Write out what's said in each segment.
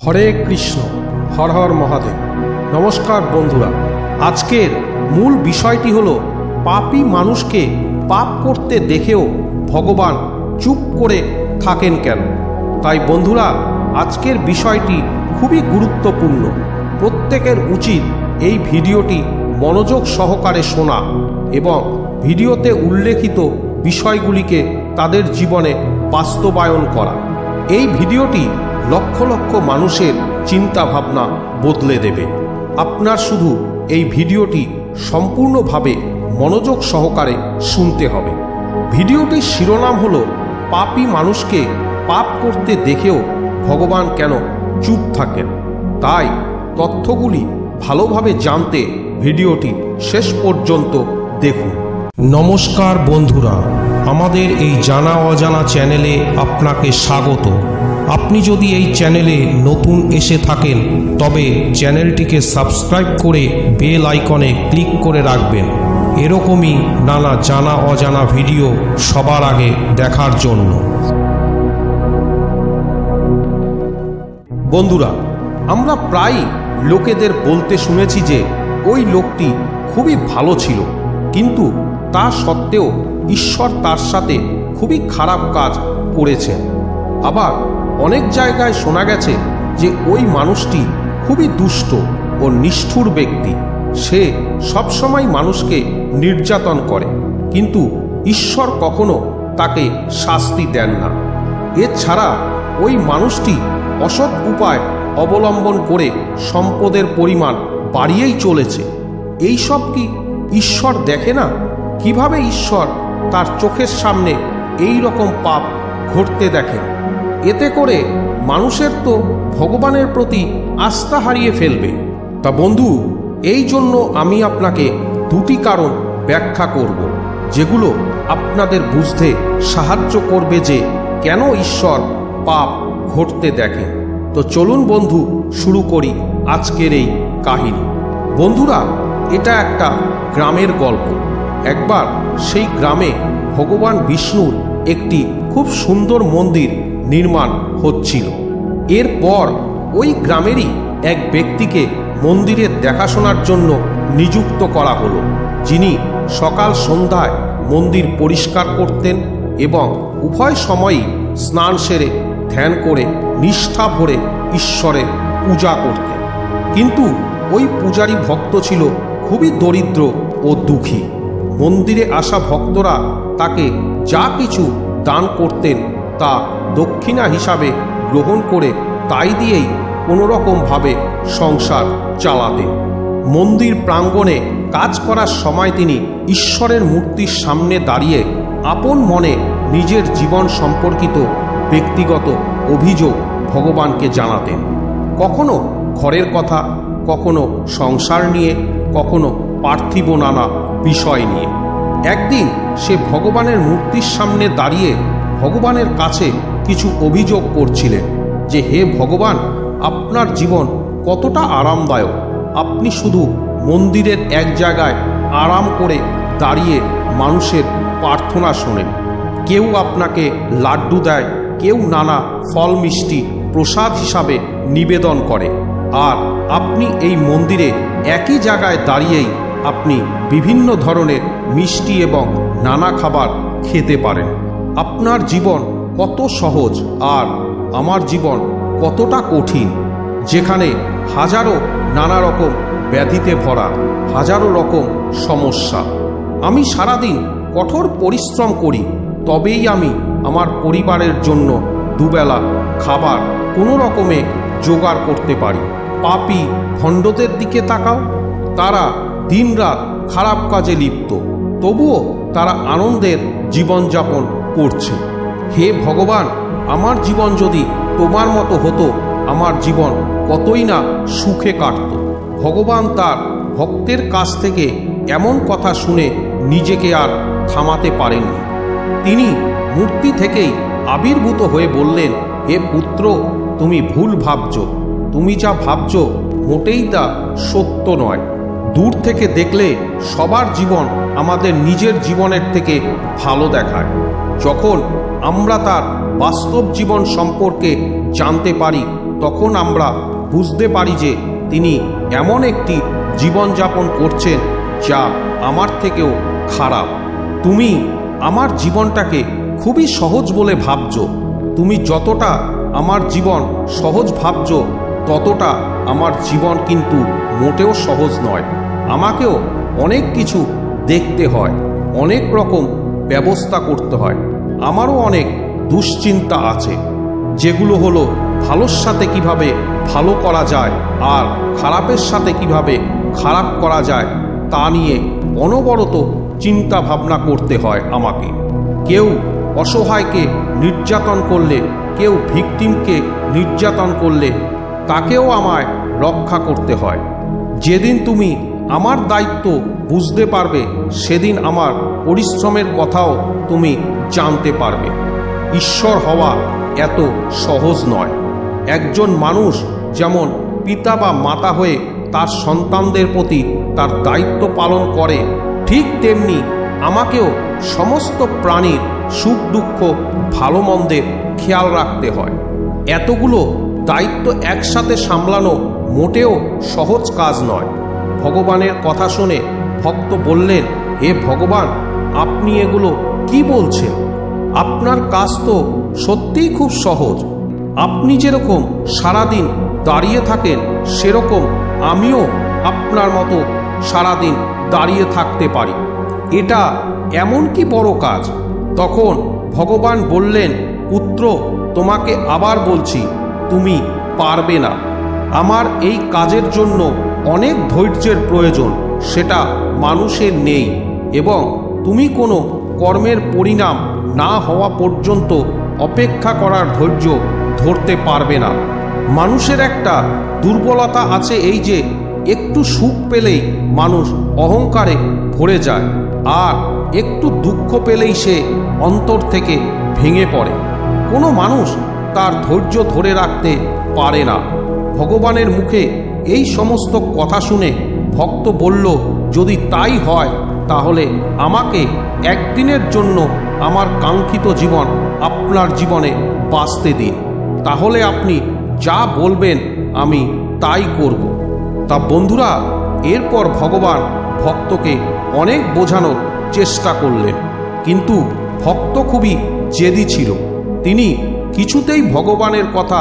হরে কৃষ্ণ, হর হর মহাদেব। নমস্কার বন্ধুরা, আজকের মূল বিষয়টি হলো পাপী মানুষকে পাপ করতে দেখেও ভগবান চুপ করে থাকেন কেন। তাই বন্ধুরা, আজকের বিষয়টি খুবই গুরুত্বপূর্ণ। প্রত্যেকের উচিত এই ভিডিওটি মনোযোগ সহকারে শোনা এবং ভিডিওতে উল্লেখিত বিষয়গুলিকে তাদের জীবনে বাস্তবায়ন করা। এই ভিডিওটি লক্ষ লক্ষ মানুষের চিন্তা ভাবনা বদলে দেবে। আপনার শুধু এই ভিডিওটি সম্পূর্ণভাবে মনোযোগ সহকারে শুনতে হবে। ভিডিওটির শিরোনাম হলো পাপী মানুষকে পাপ করতে দেখেও ভগবান কেন চুপ থাকেন। তাই তথ্যগুলি ভালোভাবে জানতে ভিডিওটি শেষ পর্যন্ত দেখুন। নমস্কার বন্ধুরা, আমাদের এই জানা অজানা চ্যানেলে আপনাকে স্বাগত। আপনি যদি এই চ্যানেলে নতুন এসে থাকেন তবে চ্যানেলটিকে সাবস্ক্রাইব করে বেল আইকনে ক্লিক করে রাখবেন, এরকমই নানা জানা অজানা ভিডিও সবার আগে দেখার জন্য। বন্ধুরা, আমরা প্রায় লোকেদের বলতে শুনেছি যে ওই লোকটি খুবই ভালো ছিল, কিন্তু তা সত্ত্বেও ঈশ্বর তার সাথে খুবই খারাপ কাজ করেছেন। আবার অনেক জায়গায় শোনা গেছে যে ওই মানুষটি খুবই দুষ্ট ও নিষ্ঠুর ব্যক্তি, সে সবসময় মানুষকে নির্যাতন করে, কিন্তু ঈশ্বর কখনো তাকে শাস্তি দেন না। এছাড়া ওই মানুষটি অসৎ উপায় অবলম্বন করে সম্পদের পরিমাণ বাড়িয়েই চলেছে। এই সব কি ঈশ্বর দেখে না? কিভাবে ঈশ্বর তার চোখের সামনে এই রকম পাপ ঘটতে দেখেন? এতে করে মানুষের তো ভগবানের প্রতি আস্থা হারিয়ে ফেলবে। তা বন্ধু, এই জন্য আমি আপনাকে দুটি কারণ ব্যাখ্যা করব, যেগুলো আপনাদের বুঝতে সাহায্য করবে যে কেন ঈশ্বর পাপ ঘটতে দেখেন। তো চলুন বন্ধু, শুরু করি আজকের এই কাহিনী। বন্ধুরা, এটা একটা গ্রামের গল্প। একবার সেই গ্রামে ভগবান বিষ্ণুর একটি খুব সুন্দর মন্দির নির্মাণ হচ্ছিল। এরপর ওই গ্রামেরই এক ব্যক্তিকে মন্দিরের দেখাশোনার জন্য নিযুক্ত করা হলো, যিনি সকাল সন্ধ্যায় মন্দির পরিষ্কার করতেন এবং উভয় সময়ই স্নান সেরে ধ্যান করে নিষ্ঠা ভরে ঈশ্বরের পূজা করতেন। কিন্তু ওই পূজারী ভক্ত ছিল খুবই দরিদ্র ও দুঃখী। মন্দিরে আসা ভক্তরা তাকে যা কিছু দান করতেন তা দক্ষিণা হিসাবে গ্রহণ করে তাই দিয়েই কোনোরকমভাবে সংসার চালাতেন। মন্দির প্রাঙ্গণে কাজ করার সময় তিনি ঈশ্বরের মূর্তির সামনে দাঁড়িয়ে আপন মনে নিজের জীবন সম্পর্কিত ব্যক্তিগত অভিযোগ ভগবানকে জানাতেন। কখনো ঘরের কথা, কখনো সংসার নিয়ে, কখনো পার্থিব নানা বিষয় নিয়ে। একদিন সে ভগবানের মূর্তির সামনে দাঁড়িয়ে ভগবানের কাছে কিছু অভিযোগ করছিলেন যে, হে ভগবান, আপনার জীবন কতটা আরামদায়ক। আপনি শুধু মন্দিরের এক জায়গায় আরাম করে দাঁড়িয়ে মানুষের প্রার্থনা শোনেন। কেউ আপনাকে লাড্ডু দেয়, কেউ নানা ফল মিষ্টি প্রসাদ হিসাবে নিবেদন করে, আর আপনি এই মন্দিরে একই জায়গায় দাঁড়িয়েই আপনি বিভিন্ন ধরনের মিষ্টি এবং নানা খাবার খেতে পারেন। আপনার জীবন কত সহজ, আর আমার জীবন কতটা কঠিন, যেখানে হাজারো নানা রকম ব্যাধিতে ভরা, হাজারো রকম সমস্যা। আমি সারাদিন কঠোর পরিশ্রম করি, তবেই আমি আমার পরিবারের জন্য দুবেলা খাবার কোনো রকমে জোগাড় করতে পারি। পাপী ভণ্ডদের দিকে তাকাও, তারা দিনরাত খারাপ কাজে লিপ্ত, তবুও তারা আনন্দের জীবনযাপন করছে। হে ভগবান, আমার জীবন যদি তোমার মতো হতো, আমার জীবন কতই না সুখে কাটত। ভগবান তার ভক্তের কাছ থেকে এমন কথা শুনে নিজেকে আর থামাতে পারেননি। তিনি মূর্তি থেকেই আবির্ভূত হয়ে বললেন, হে পুত্র, তুমি ভুল ভাবছ। তুমি যা ভাবছ মোটেই তা সত্য নয়। দূর থেকে দেখলে সবার জীবন আমাদের নিজের জীবনের থেকে ভালো দেখায়। যখন আমরা তার বাস্তব জীবন সম্পর্কে জানতে পারি, তখন আমরা বুঝতে পারি যে তিনি এমন একটি জীবনযাপন করছেন যা আমার থেকেও খারাপ। তুমি আমার জীবনটাকে খুবই সহজ বলে ভাবছ। তুমি যতটা আমার জীবন সহজ ভাবছ ততটা আমার জীবন কিন্তু মোটেও সহজ নয়। আমাকেও অনেক কিছু দেখতে হয়, অনেক রকম ব্যবস্থা করতে হয়। আমারও অনেক দুশ্চিন্তা আছে, যেগুলো হলো ভালোর সাথে কিভাবে ভালো করা যায় আর খারাপের সাথে কিভাবে খারাপ করা যায় তা নিয়ে অনবরত চিন্তা ভাবনা করতে হয় আমাকে। কেউ অসহায়কে নির্যাতন করলে, কেউ ভিকটিমকে নির্যাতন করলে তাকেও আমায় রক্ষা করতে হয়। যেদিন তুমি আমার দায়িত্ব বুঝতে পারবে সেদিন আমার পরিশ্রমের কথাও তুমি জানতে পারবে। ঈশ্বর হওয়া এত সহজ নয়। একজন মানুষ যেমন পিতা বা মাতা হয়ে তার সন্তানদের প্রতি তার দায়িত্ব পালন করে, ঠিক তেমনি আমাকেও সমস্ত প্রাণীর সুখ দুঃখ ভালো মন্দের খেয়াল রাখতে হয়। এতগুলো দায়িত্ব একসাথে সামলানো মোটেও সহজ কাজ নয়। ভগবানের কথা শুনে ভক্ত বললেন, হে ভগবান, আপনি এগুলো কি বলছেন? আপনার কাজ তো সত্যিই খুব সহজ। আপনি যেরকম সারাদিন দাঁড়িয়ে থাকেন সেরকম আমিও আপনার মতো সারাদিন দাঁড়িয়ে থাকতে পারি। এটা এমন কি বড় কাজ? তখন ভগবান বললেন, পুত্র, তোমাকে আবার বলছি, তুমি পারবে না। আমার এই কাজের জন্য অনেক ধৈর্যের প্রয়োজন, সেটা মানুষের নেই, এবং তুমি কোনো কর্মের পরিণাম না হওয়া পর্যন্ত অপেক্ষা করার ধৈর্য ধরতে পারবে না। মানুষের একটা দুর্বলতা আছে, এই যে একটু সুখ পেলেই মানুষ অহংকারে ভরে যায়, আর একটু দুঃখ পেলেই সে অন্তর থেকে ভেঙে পড়ে। কোনো মানুষ তার ধৈর্য ধরে রাখতে পারে না। ভগবানের মুখে এই সমস্ত কথা শুনে ভক্ত বলল, যদি তাই হয় তাহলে আমাকে একদিনের জন্য আমার কাঙ্ক্ষিত জীবন আপনার জীবনে বাঁচতে দিন। তাহলে আপনি যা বলবেন আমি তাই করব। তা বন্ধুরা, এরপর ভগবান ভক্তকে অনেক বোঝানোর চেষ্টা করলেন, কিন্তু ভক্ত খুবই জেদি ছিল। তিনি কিছুতেই ভগবানের কথা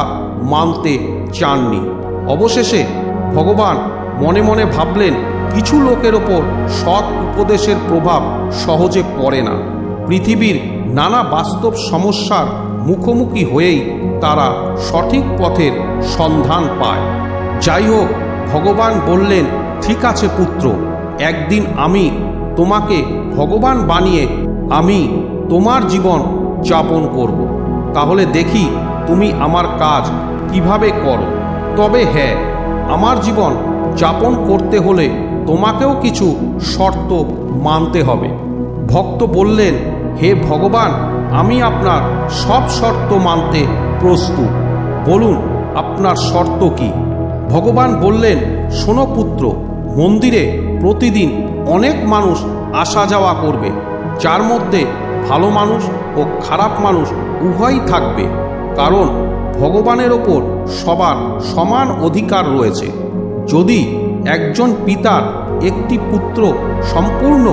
মানতে চাননি। অবশেষে ভগবান মনে মনে ভাবলেন, কিছু লোকের ওপর সৎ উপদেশের প্রভাব সহজে পড়ে না। পৃথিবীর নানা বাস্তব সমস্যার মুখোমুখি হয়েই তারা সঠিক পথের সন্ধান পায়। যাই হোক, ভগবান বললেন, ঠিক আছে পুত্র, একদিন আমি তোমাকে ভগবান বানিয়ে আমি তোমার জীবন যাপন করব। তাহলে দেখি তুমি আমার কাজ কিভাবে করো। তবে হ্যাঁ, আমার জীবন যাপন করতে হলে তোমাকেও কিছু শর্ত মানতে হবে। ভক্ত বললেন, হে ভগবান, আমি আপনার সব শর্ত মানতে প্রস্তুত। বলুন আপনার শর্ত কি? ভগবান বললেন, শোনো পুত্র, মন্দিরে প্রতিদিন অনেক মানুষ আসা যাওয়া করবে, যার মধ্যে ভালো মানুষ ও খারাপ মানুষ উভয়ই থাকবে, কারণ ভগবানের ওপর সবার সমান অধিকার রয়েছে। যদি একজন পিতার একটি পুত্র সম্পূর্ণ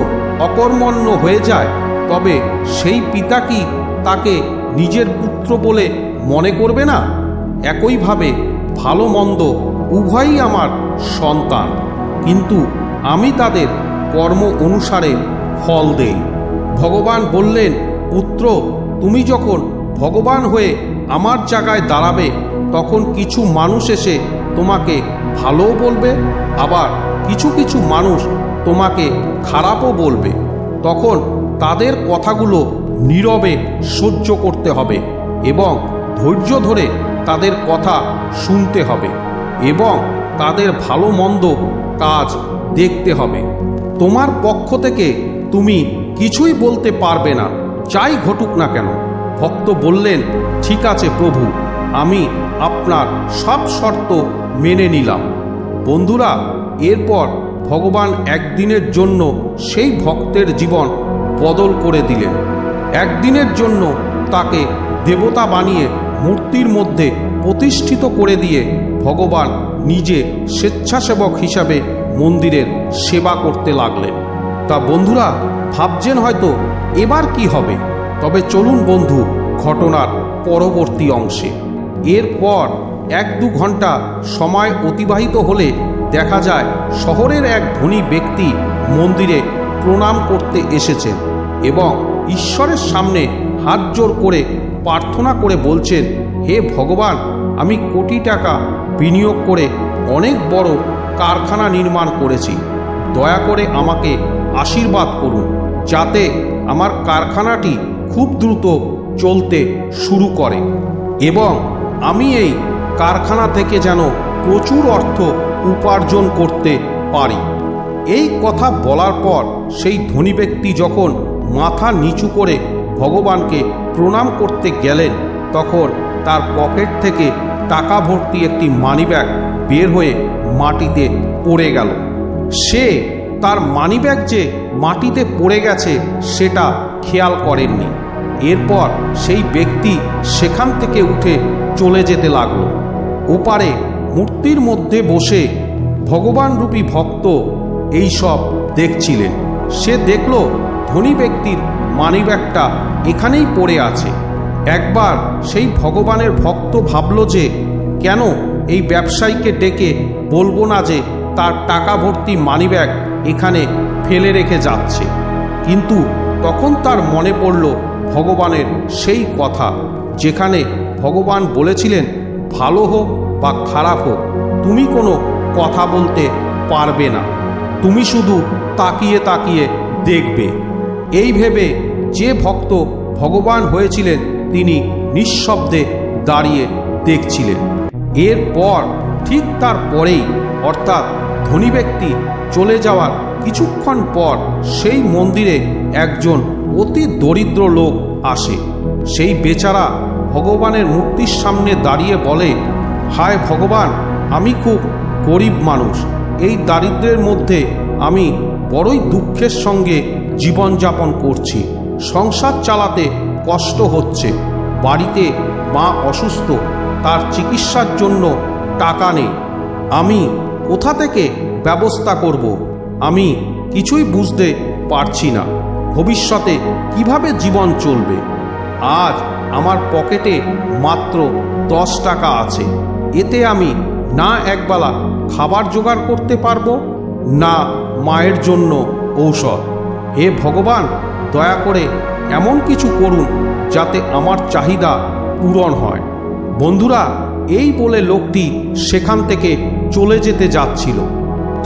অকর্মণ্য হয়ে যায়, তবে সেই পিতা কি তাকে নিজের পুত্র বলে মনে করবে না? একইভাবে ভালো মন্দ উভয়ই আমার সন্তান, কিন্তু আমি তাদের কর্ম অনুসারে ফল দেই। ভগবান বললেন, পুত্র, তুমি যখন ভগবান হয়ে আমার জায়গায় দাঁড়াবে, তখন কিছু মানুষ এসে তোমাকে ভালোও বলবে, আবার কিছু কিছু মানুষ তোমাকে খারাপও বলবে। তখন তাদের কথাগুলো নীরবে সহ্য করতে হবে এবং ধৈর্য ধরে তাদের কথা শুনতে হবে এবং তাদের ভালো মন্দ কাজ দেখতে হবে। তোমার পক্ষ থেকে তুমি কিছুই বলতে পারবে না, যাই ঘটুক না কেন। ভক্ত বললেন, ঠিক আছে প্রভু, আমি আপনার সব শর্ত মেনে নিলাম। বন্ধুরা, এরপর ভগবান একদিনের জন্য সেই ভক্তের জীবন বদল করে দিলেন। একদিনের জন্য তাকে দেবতা বানিয়ে মূর্তির মধ্যে প্রতিষ্ঠিত করে দিয়ে ভগবান নিজে স্বেচ্ছাসেবক হিসাবে মন্দিরের সেবা করতে লাগলেন। তা বন্ধুরা ভাবছেন হয়তো এবার কি হবে, তবে চলুন বন্ধু ঘটনার পরবর্তী অংশে। এরপর 1-2 ঘন্টা সময় অতিবাহিত হলে দেখা যায় শহরের এক ধনী ব্যক্তি মন্দিরে প্রণাম করতে এসেছেন এবং ঈশ্বরের সামনে হাত জোড় করে প্রার্থনা করে বলছেন, হে ভগবান, আমি কোটি টাকা বিনিয়োগ করে অনেক বড় কারখানা নির্মাণ করেছি। দয়া করে আমাকে আশীর্বাদ করুন যাতে আমার কারখানাটি খুব দ্রুত চলতে শুরু করে এবং আমি এই কারখানা থেকে যেন প্রচুর অর্থ উপার্জন করতে পারি। এই কথা বলার পর সেই ধনী ব্যক্তি যখন মাথা নিচু করে ভগবানকে প্রণাম করতে গেলেন, তখন তার পকেট থেকে টাকা ভর্তি একটি মানিব্যাগ বের হয়ে মাটিতে পড়ে গেল। সে তার মানিব্যাগ যে মাটিতে পড়ে গেছে সেটা খেয়াল করেননি। এরপর সেই ব্যক্তি সেখান থেকে উঠে চলে যেতে লাগলো। ওপারে মূর্তির মধ্যে বসে ভগবানরূপী ভক্ত এই সব দেখছিলেন। সে দেখল ধনী ব্যক্তির মানিব্যাগটা এখানেই পড়ে আছে। একবার সেই ভগবানের ভক্ত ভাবল যে কেন এই ব্যবসায়ীকে ডেকে বলবো না যে তার টাকা ভর্তি মানিব্যাগ এখানে ফেলে রেখে যাচ্ছে। কিন্তু তখন তার মনে পড়ল ভগবানের সেই কথা, যেখানে ভগবান বলেছিলেন, ভালো হোক বা খারাপ হোক তুমি কোনো কথা বলতে পারবে না, তুমি শুধু তাকিয়ে তাকিয়ে দেখবে। এই ভেবে যে ভক্ত ভগবান হয়েছিলেন তিনি নিঃশব্দে দাঁড়িয়ে দেখছিলেন। এরপর ঠিক তার পরেই অর্থাৎ ধনী ব্যক্তি চলে যাওয়ার কিছুক্ষণ পর সেই মন্দিরে একজন অতি দরিদ্র লোক আসে। সেই বেচারা ভগবানের মূর্তির সামনে দাঁড়িয়ে বলে, হায় ভগবান, আমি খুব গরিব মানুষ। এই দারিদ্র্যের মধ্যে আমি বড়ই দুঃখের সঙ্গে জীবনযাপন করছি। সংসার চালাতে কষ্ট হচ্ছে। বাড়িতে মা অসুস্থ, তার চিকিৎসার জন্য টাকা নেই। আমি কোথা থেকে ব্যবস্থা করব? আমি কিছুই বুঝতে পারছি না। ভবিষ্যতে কিভাবে জীবন চলবে? আজ আমার পকেটে মাত্র 10 টাকা আছে। এতে আমি না একবেলা খাবার জোগাড় করতে পারবো, না মায়ের জন্য ঔষধ। হে ভগবান, দয়া করে এমন কিছু করুন যাতে আমার চাহিদা পূরণ হয়। বন্ধুরা, এই বলে লোকটি সেখান থেকে চলে যেতে যাচ্ছিল।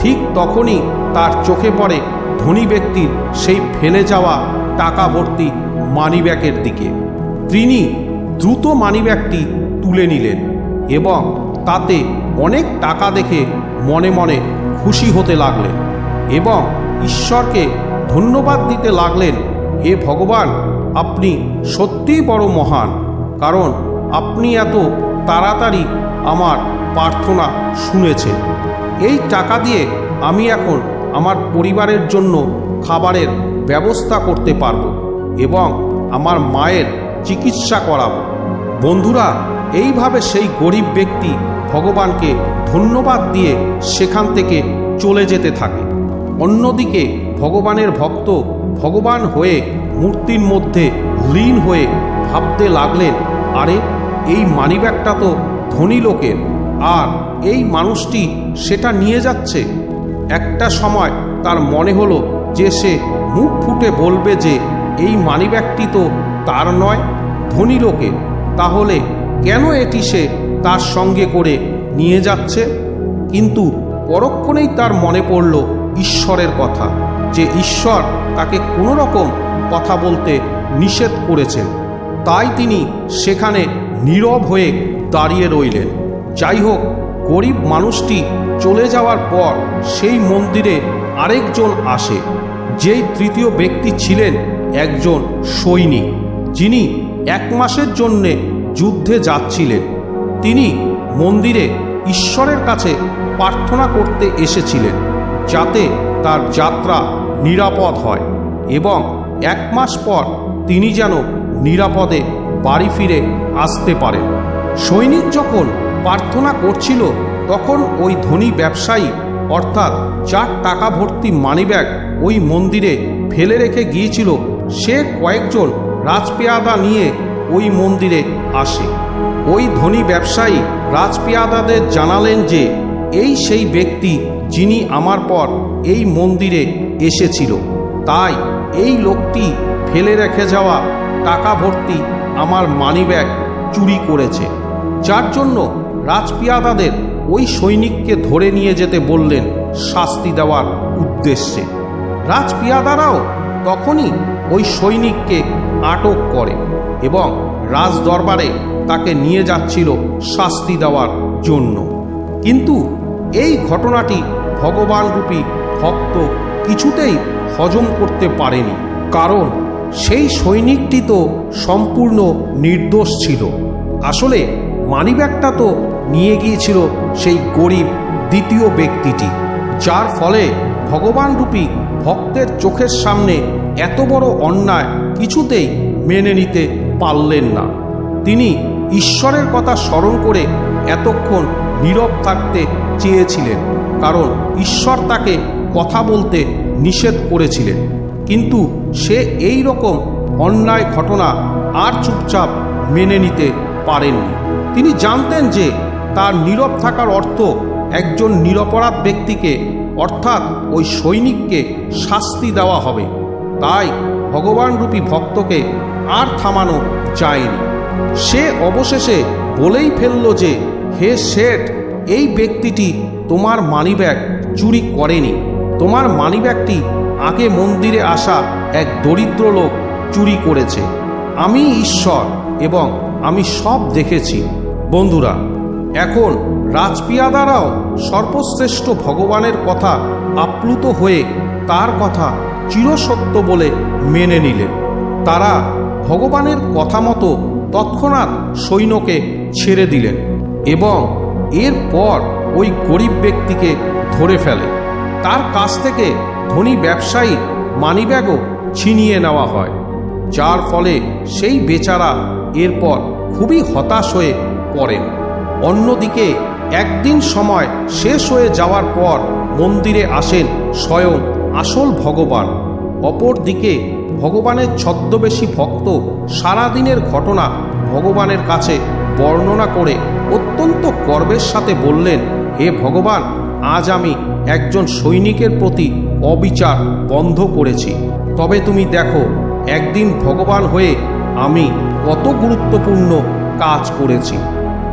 ঠিক তখনই তার চোখে পড়ে ধনী ব্যক্তির সেই ফেলে যাওয়া টাকা ভর্তি মানিব্যাগের দিকে। তিনি দ্রুত মানিব্যাগটি তুলে নিলেন এবং তাতে অনেক টাকা দেখে মনে মনে খুশি হতে লাগলেন এবং ঈশ্বরকে ধন্যবাদ দিতে লাগলেন, হে ভগবান, আপনি সত্যিই বড় মহান, কারণ আপনি এত তাড়াতাড়ি আমার প্রার্থনা শুনেছেন। এই টাকা দিয়ে আমি এখন আমার পরিবারের জন্য খাবারের ব্যবস্থা করতে পারব এবং আমার মায়ের চিকিৎসা করাবো। বন্ধুরা, এইভাবে সেই গরিব ব্যক্তি ভগবানকে ধন্যবাদ দিয়ে সেখান থেকে চলে যেতে থাকে। অন্যদিকে ভগবানের ভক্ত ভগবান হয়ে মূর্তির মধ্যে লীন হয়ে ভাবতে লাগলেন, আরে এই মানিব্যাগটা তো ধনী লোকের, আর এই মানুষটি সেটা নিয়ে যাচ্ছে। একটা সময় তার মনে হলো যে সে মুখ ফুটে বলবে যে এই মানিব্যাগটি তো তার নয়, ধনী লোকের। তাহলে কেন এটি সে তার সঙ্গে করে নিয়ে যাচ্ছে? কিন্তু পরক্ষণেই তার মনে পড়ল ঈশ্বরের কথা, যে ঈশ্বর তাকে কোনো রকম কথা বলতে নিষেধ করেছেন। তাই তিনি সেখানে নীরব হয়ে দাঁড়িয়ে রইলেন। যাই হোক, গরিব মানুষটি চলে যাওয়ার পর সেই মন্দিরে আরেকজন আসে। যেই তৃতীয় ব্যক্তি ছিলেন একজন সৈনিক, যিনি 1 মাসের জন্যে যুদ্ধে যাচ্ছিলেন। তিনি মন্দিরে ঈশ্বরের কাছে প্রার্থনা করতে এসেছিলেন যাতে তার যাত্রা নিরাপদ হয় এবং 1 মাস পর তিনি যেন নিরাপদে বাড়ি ফিরে আসতে পারেন। সৈনিক যখন প্রার্থনা করছিল তখন ওই ধনী ব্যবসায়ী অর্থাৎ যার টাকা ভর্তি মানিব্যাগ ওই মন্দিরে ফেলে রেখে গিয়েছিল সে কয়েকজন রাজপেয়াদা নিয়ে ওই মন্দিরে আসে। ওই ধনী ব্যবসায়ী রাজপেয়াদাদের জানালেন যে এই সেই ব্যক্তি যিনি আমার পর এই মন্দিরে এসেছিল, তাই এই লোকটি ফেলে রেখে যাওয়া টাকা ভর্তি আমার মানিব্যাগ চুরি করেছে, যার জন্য রাজপেয়াদাদের ওই সৈনিককে ধরে নিয়ে যেতে বললেন শাস্তি দেওয়ার উদ্দেশ্যে। রাজপেয়াদারাও তখনই ওই সৈনিককে আটক করে এবং রাজদরবারে তাকে নিয়ে যাচ্ছিল শাস্তি দেওয়ার জন্য। কিন্তু এই ঘটনাটি ভগবানরূপী ভক্ত কিছুতেই হজম করতে পারেনি, কারণ সেই সৈনিকটি তো সম্পূর্ণ নির্দোষ ছিল। আসলে মানিব্যাগটা তো নিয়ে গিয়েছিল সেই গরিব দ্বিতীয় ব্যক্তিটি, যার ফলে ভগবানরূপী ভক্তের চোখের সামনে এত বড় অন্যায় কিছুতেই মেনে নিতে পারলেন না। তিনি ঈশ্বরের কথা স্মরণ করে এতক্ষণ নীরব থাকতে চেয়েছিলেন, কারণ ঈশ্বর তাকে কথা বলতে নিষেধ করেছিলেন। কিন্তু সে এই রকম অন্যায় ঘটনা আর চুপচাপ মেনে নিতে পারেননি। তিনি জানতেন যে তার নীরব থাকার অর্থ একজন নিরপরাধ ব্যক্তিকে অর্থাৎ ওই সৈনিককে শাস্তি দেওয়া হবে। তাই ভগবানরূপী ভক্তকে আর থামানো যায়নি। সে অবশেষে বলেই ফেলল যে হে শেঠ, এই ব্যক্তিটি তোমার মানিব্যাগ চুরি করেনি। তোমার মানিব্যাগটি আগে মন্দিরে আসা এক দরিদ্র লোক চুরি করেছে। আমি ঈশ্বর এবং আমি সব দেখেছি। বন্ধুরা, এখন রাজপেয়াদারাও সর্বশ্রেষ্ঠ ভগবানের কথা আপ্লুত হয়ে তার কথা চিরসত্য বলে মেনে নিলেন। তারা ভগবানের কথা মতো তৎক্ষণাৎ সৈন্যকে ছেড়ে দিলেন এবং এরপর ওই গরিব ব্যক্তিকে ধরে ফেলে। তার কাছ থেকে ধনী ব্যবসায়ীর মানিব্যাগও ছিনিয়ে নেওয়া হয়, যার ফলে সেই বেচারা এরপর খুবই হতাশ হয়ে পড়েন। অন্যদিকে একদিন সময় শেষ হয়ে যাওয়ার পর মন্দিরে আসেন স্বয়ং আসল ভগবান। অপরদিকে ভগবানের ছদ্মবেশী ভক্ত সারাদিনের ঘটনা ভগবানের কাছে বর্ণনা করে অত্যন্ত গর্বের সাথে বললেন, হে ভগবান, আজ আমি একজন সৈনিকের প্রতি অবিচার বন্ধ করেছি। তবে তুমি দেখো একদিন ভগবান হয়ে আমি কত গুরুত্বপূর্ণ কাজ করেছি।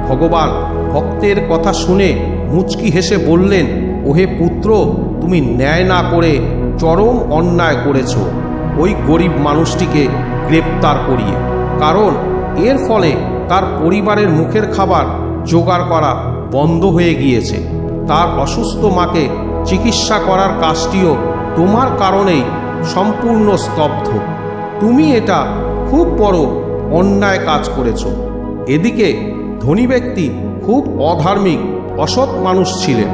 ভগবান ভক্তের কথা শুনে মুচকি হেসে বললেন, ওহে পুত্র, তুমি ন্যায় না করে চরম অন্যায় করেছ ওই গরিব মানুষটিকে গ্রেপ্তার করিয়ে, কারণ এর ফলে তার পরিবারের মুখের খাবার জোগাড় করা বন্ধ হয়ে গিয়েছে। তার অসুস্থ মাকে চিকিৎসা করার কাজটিও তোমার কারণেই সম্পূর্ণ স্তব্ধ। তুমি এটা খুব বড় অন্যায় কাজ করেছ। এদিকে ধনী ব্যক্তি খুব অধার্মিক অসৎ মানুষ ছিলেন।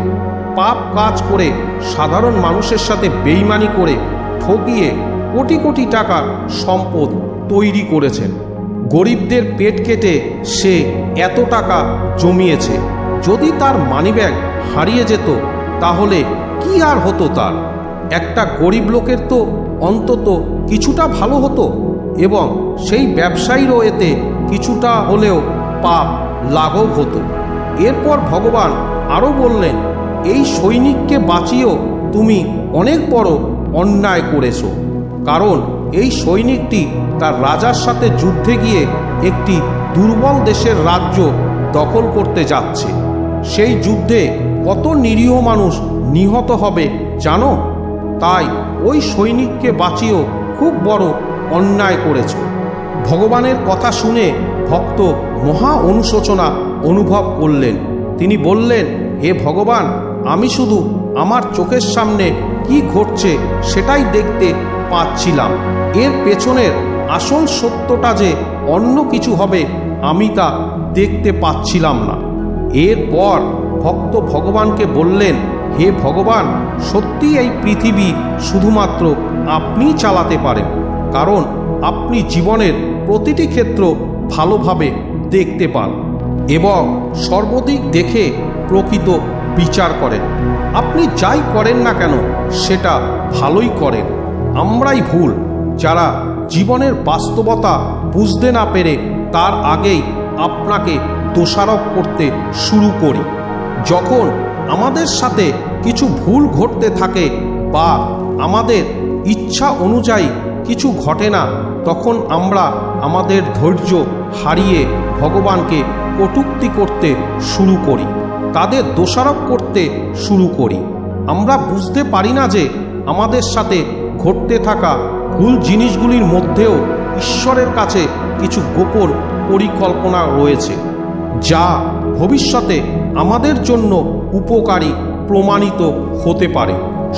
পাপ কাজ করে সাধারণ মানুষের সাথে বেইমানি করে ঠকিয়ে কোটি কোটি টাকার সম্পদ তৈরি করেছেন। গরিবদের পেট কেটে সে এত টাকা জমিয়েছে। যদি তার মানিব্যাগ হারিয়ে যেত তাহলে কি আর হতো তার? একটা গরিব লোকের তো অন্তত কিছুটা ভালো হতো এবং সেই ব্যবসায়ীরও এতে কিছুটা হলেও পাপ লাঘব হতো। এরপর ভগবান আরও বললেন, এই সৈনিককে বাঁচিয়েও তুমি অনেক বড় অন্যায় করেছ, কারণ এই সৈনিকটি তার রাজার সাথে যুদ্ধে গিয়ে একটি দুর্বল দেশের রাজ্য দখল করতে যাচ্ছে। সেই যুদ্ধে কত নিরীহ মানুষ নিহত হবে জানো? তাই ওই সৈনিককে বাঁচিয়েও খুব বড় অন্যায় করেছ। ভগবানের কথা শুনে ভক্ত মহা অনুশোচনা অনুভব করলেন। তিনি বললেন, হে ভগবান, আমি শুধু আমার চোখের সামনে কি ঘটছে সেটাই দেখতে পাচ্ছিলাম। এর পেছনের আসল সত্যটা যে অন্য কিছু হবে আমি তা দেখতে পাচ্ছিলাম না। এরপর ভক্ত ভগবানকে বললেন, হে ভগবান, সত্যি এই পৃথিবী শুধুমাত্র আপনিই চালাতে পারেন, কারণ আপনি জীবনের প্রতিটি ক্ষেত্র ভালোভাবে দেখতে পান। এবং সর্বদিক দেখে প্রকৃত বিচার করেন। আপনি যাই করেন না কেন সেটা ভালোই করেন। আমরাই ভুল, যারা জীবনের বাস্তবতা বুঝতে না পেরে তার আগেই আপনাকে দোষারোপ করতে শুরু করি। যখন আমাদের সাথে কিছু ভুল ঘটতে থাকে বা আমাদের ইচ্ছা অনুযায়ী কিছু ঘটে না, তখন আমরা আমাদের ধৈর্য হারিয়ে ভগবানকে কটূক্তি করতে শুরু করি, তাদের দোষারোপ করতে শুরু করি। আমরা বুঝতে পারি না যে আমাদের সাথে ঘটতে থাকা ভুল জিনিসগুলির মধ্যেও ঈশ্বরের কাছে কিছু গোপন পরিকল্পনা রয়েছে, যা ভবিষ্যতে আমাদের জন্য উপকারী প্রমাণিত হতে পারে।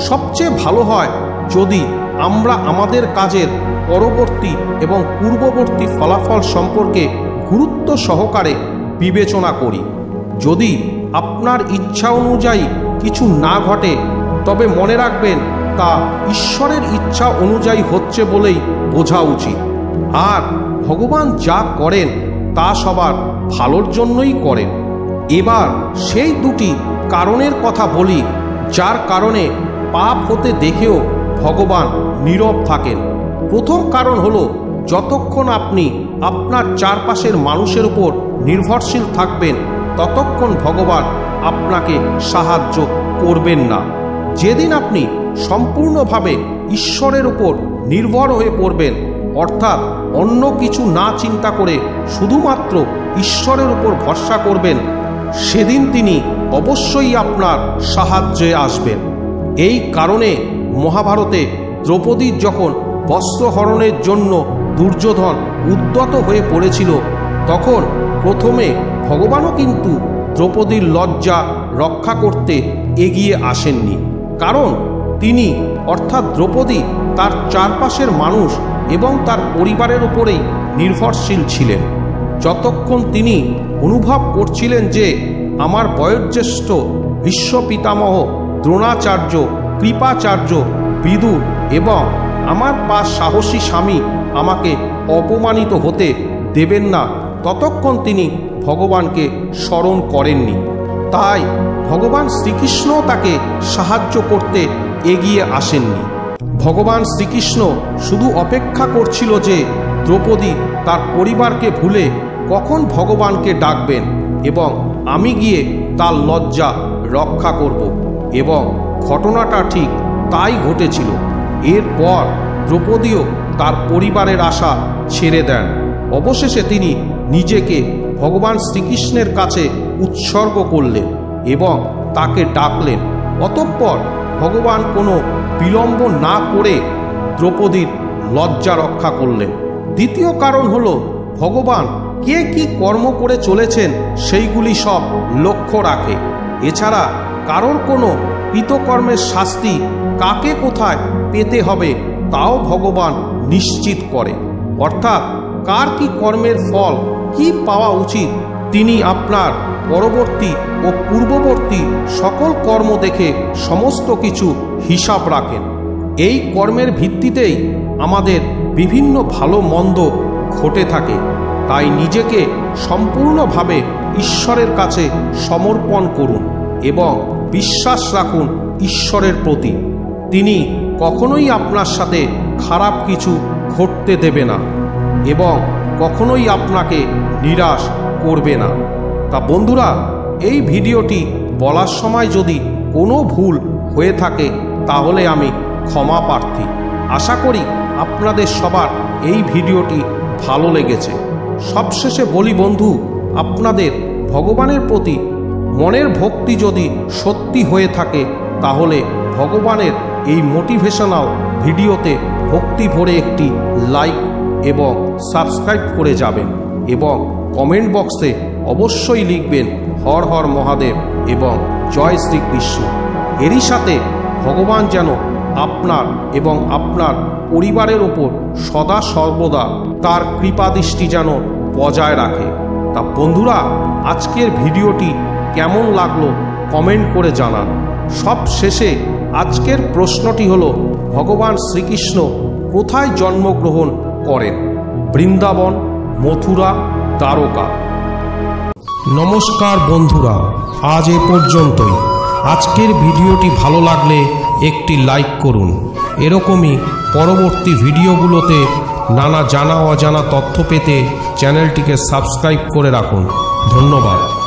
সবচেয়ে ভালো হয় যদি আমরা আমাদের কাজের পরবর্তী এবং পূর্ববর্তী ফলাফল সম্পর্কে গুরুত্ব সহকারে বিবেচনা করি। যদি আপনার ইচ্ছা অনুযায়ী কিছু না ঘটে, তবে মনে রাখবেন তা ঈশ্বরের ইচ্ছা অনুযায়ী হচ্ছে বলেই বোঝা উচিত। আর ভগবান যা করেন তা সবার ভালোর জন্যই করেন। এবার সেই দুটি কারণের কথা বলি, যার কারণে পাপ হতে দেখেও ভগবান নীরব থাকেন। প্রথম কারণ হলো, যতক্ষণ আপনি আপনার চারপাশের মানুষের উপর নির্ভরশীল থাকবেন ততক্ষণ ভগবান আপনাকে সাহায্য করবেন না। যেদিন আপনি সম্পূর্ণভাবে ঈশ্বরের উপর নির্ভর হয়ে পড়বেন, অর্থাৎ অন্য কিছু না চিন্তা করে শুধুমাত্র ঈশ্বরের উপর ভরসা করবেন, সেদিন তিনি অবশ্যই আপনার সাহায্যে আসবেন। এই কারণে মহাভারতে দ্রৌপদীর যখন বস্ত্রহরণের জন্য দুর্যোধন উদ্যত হয়ে পড়েছিল, তখন প্রথমে ভগবানও কিন্তু দ্রৌপদীর লজ্জা রক্ষা করতে এগিয়ে আসেননি। কারণ তিনি অর্থাৎ দ্রৌপদী তার চারপাশের মানুষ এবং তার পরিবারের উপরেই নির্ভরশীল ছিলেন। যতক্ষণ তিনি অনুভব করছিলেন যে আমার বয়োজ্যেষ্ঠ ভীষ্ম পিতামহ দ্রোণাচার্য, কৃপাচার্য, বিদুর এবং আমার 5 সাহসী স্বামী আমাকে অপমানিত হতে দেবেন না, ততক্ষণ তিনি ভগবানকে স্মরণ করেননি। তাই ভগবান শ্রীকৃষ্ণ তাকে সাহায্য করতে এগিয়ে আসেননি। ভগবান শ্রীকৃষ্ণ শুধু অপেক্ষা করছিল যে দ্রৌপদী তার পরিবারকে ভুলে কখন ভগবানকে ডাকবেন এবং আমি গিয়ে তার লজ্জা রক্ষা করব। এবং ঘটনাটা ঠিক তাই ঘটেছিল। এরপর দ্রৌপদীও তার পরিবারের আশা ছেড়ে দেন। অবশেষে তিনি নিজেকে ভগবান শ্রীকৃষ্ণের কাছে উৎসর্গ করলেন এবং তাকে ডাকলেন। অতঃপর ভগবান কোনো বিলম্ব না করে দ্রৌপদীর লজ্জা রক্ষা করলেন। দ্বিতীয় কারণ হলো, ভগবান কে কি কর্ম করে চলেছেন সেইগুলি সব লক্ষ্য রাখে। এছাড়া কারোর কোনো কৃতকর্মের শাস্তি কাকে কোথায় পেতে হবে তাও ভগবান নিশ্চিত করে। অর্থাৎ কার কি কর্মের ফল কি পাওয়া উচিত, তিনি আপনার পরবর্তী ও পূর্ববর্তী সকল কর্ম দেখে সমস্ত কিছু হিসাব রাখেন। এই কর্মের ভিত্তিতেই আমাদের বিভিন্ন ভালো মন্দ ঘটে থাকে। তাই নিজেকে সম্পূর্ণভাবে ঈশ্বরের কাছে সমর্পণ করুন এবং বিশ্বাস রাখুন ঈশ্বরের প্রতি। তিনি কখনোই আপনার সাথে খারাপ কিছু ঘটতে দেবে না এবং কখনোই আপনাকে নিরাশ করবে না। তা বন্ধুরা, এই ভিডিওটি বলার সময় যদি কোনো ভুল হয়ে থাকে তাহলে আমি ক্ষমা প্রার্থী। আশা করি আপনাদের সবার এই ভিডিওটি ভালো লেগেছে। সবশেষে বলি বন্ধু, আপনাদের ভগবানের প্রতি মনের ভক্তি যদি সত্যি হয়ে থাকে তাহলে ভগবানের এই মোটিভেশনাল ভিডিওতে ভক্তি ভরে একটি লাইক এবং সাবস্ক্রাইব করে যাবেন এবং কমেন্ট বক্সে অবশ্যই লিখবেন হর হর মহাদেব এবং জয় শ্রীকৃষ্ণ। এরই সাথে ভগবান যেন আপনার এবং আপনার পরিবারের ওপর সদা সর্বদা তার কৃপাদৃষ্টি যেন বজায় রাখে। তা বন্ধুরা, আজকের ভিডিওটি কেমন লাগলো কমেন্ট করে জানান। সব শেষে আজকের প্রশ্নটি হলো, ভগবান শ্রীকৃষ্ণ কোথায় জন্মগ্রহণ করেন? বৃন্দাবন, মথুরা, দ্বারকা? নমস্কার বন্ধুরা, আজ এ পর্যন্তই। আজকের ভিডিওটি ভালো লাগলে একটি লাইক করুন। এরকমই পরবর্তী ভিডিওগুলোতে নানা জানা অজানা তথ্য পেতে চ্যানেলটিকে সাবস্ক্রাইব করে রাখুন। ধন্যবাদ।